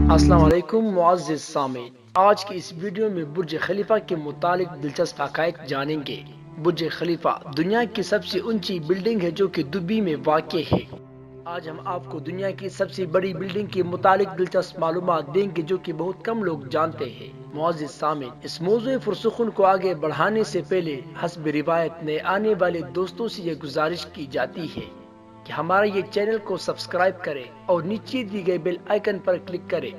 السلام علیکم معزز سامعین، آج کی اس ویڈیو میں برج خلیفہ کے متعلق دلچسپ حقائق جانیں گے۔ برج خلیفہ دنیا کی سب سے اونچی بلڈنگ ہے جو کہ دبئی میں واقع ہے۔ آج ہم آپ کو دنیا کی سب سے بڑی بلڈنگ کے متعلق دلچسپ معلومات دیں گے جو کہ بہت کم لوگ جانتے ہیں۔ معزز سامعین، اس موضوع پرسخن کو آگے بڑھانے سے پہلے حسب روایت نئے آنے والے دوستوں سے یہ گزارش کی جاتی ہے کہ ہمارا یہ چینل کو سبسکرائب کریں اور نیچے دی گئی بیل آئیکن پر کلک کریں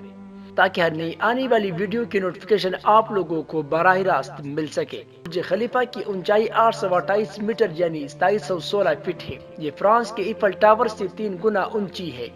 تاکہ ہر نئی آنے والی ویڈیو کی نوٹیفیکیشن آپ لوگوں کو براہ راست مل سکے۔ برج خلیفہ کی اونچائی 828 میٹر یعنی 2716 فٹ ہے۔ یہ فرانس کے ایفل ٹاور سے 3 گنا اونچی ہے۔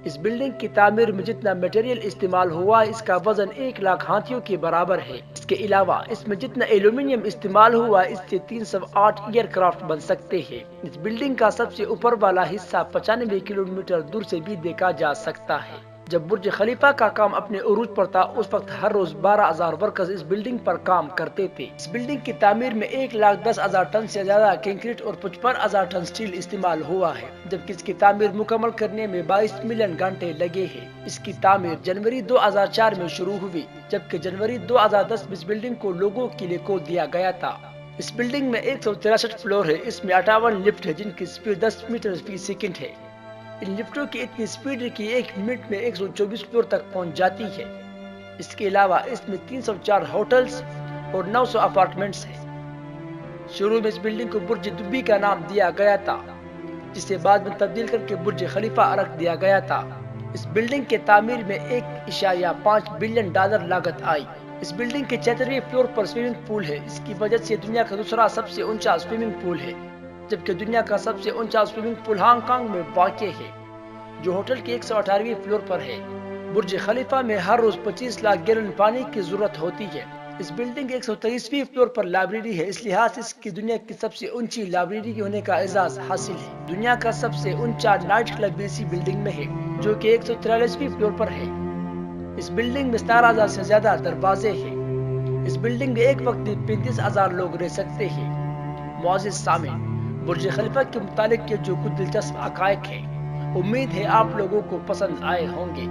اس بلڈنگ کی تعمیر میں جتنا میٹیریل استعمال ہوا اس کا وزن 1,00,000 ہاتھیوں کے برابر ہے۔ اس کے علاوہ اس میں جتنا ایلومینیم استعمال ہوا اس سے 308 ایئر کرافٹ بن سکتے ہیں۔ اس بلڈنگ کا سب سے اوپر والا حصہ 95 کلومیٹر دور سے بھی دیکھا جا سکتا ہے۔ جب برج خلیفہ کا کام اپنے عروج پر تھا اس وقت ہر روز 12,000 ورکرز اس بلڈنگ پر کام کرتے تھے۔ اس بلڈنگ کی تعمیر میں 1,10,000 ٹن سے زیادہ کنکریٹ اور 55,000 ٹن سٹیل استعمال ہوا ہے، جبکہ اس کی تعمیر مکمل کرنے میں 22 ملین گھنٹے لگے ہیں۔ اس کی تعمیر جنوری 2004 میں شروع ہوئی، جبکہ جنوری 2010 میں اس بلڈنگ کو لوگوں کے لیے کھول دیا گیا تھا۔ اس بلڈنگ میں 163 فلور ہے۔ اس میں 58 لفٹ ہے جن کی سپیڈ 10 میٹر فی سیکنڈ ہے۔ ان لفٹوں کی اتنی سپیڈ ہے کہ 1 منٹ میں 124 فلور تک پہنچ جاتی ہے۔ اس کے علاوہ اس میں 304 ہوٹلز اور 900 اپارٹمنٹس ہیں۔ شروع میں اس بلڈنگ کو برج دبئی کا نام دیا گیا تھا، جسے بعد میں تبدیل کر کے برج خلیفہ رکھ دیا گیا تھا۔ اس بلڈنگ کے تعمیر میں 1.5 بلین ڈالر لاگت آئی۔ اس بلڈنگ کے 46ویں فلور پر سوئمنگ پول ہے۔ اس کی وجہ سے دنیا کا دوسرا سب سے اونچا سوئمنگ پول ہے، جبکہ دنیا کا سب سے اونچا سوئمنگ پول ہانگ کانگ میں واقع ہے جو ہوٹل کے 118ویں فلور پر ہے۔ برج خلیفہ میں ہر روز 25 لاکھ گیلن پانی کی ضرورت ہوتی ہے۔ اس بلڈنگ کے 123ویں فلور پر لائبریری ہے، اس لحاظ سے اس کی دنیا کی سب سے اونچی لائبریری ہونے کا اعزاز حاصل ہے۔ دنیا کا سب سے اونچا نائٹ کلب بھی اسی بلڈنگ میں ہے جو کہ 143ویں فلور پر ہے۔ اس بلڈنگ میں 17,000 سے زیادہ دروازے ہیں۔ اس بلڈنگ میں ایک وقت میں 35,000 لوگ رہ سکتے ہیں۔ معزز سامعین، برج خلیفہ کے متعلق یہ جو کچھ دلچسپ حقائق ہیں، امید ہے آپ لوگوں کو پسند آئے ہوں گے۔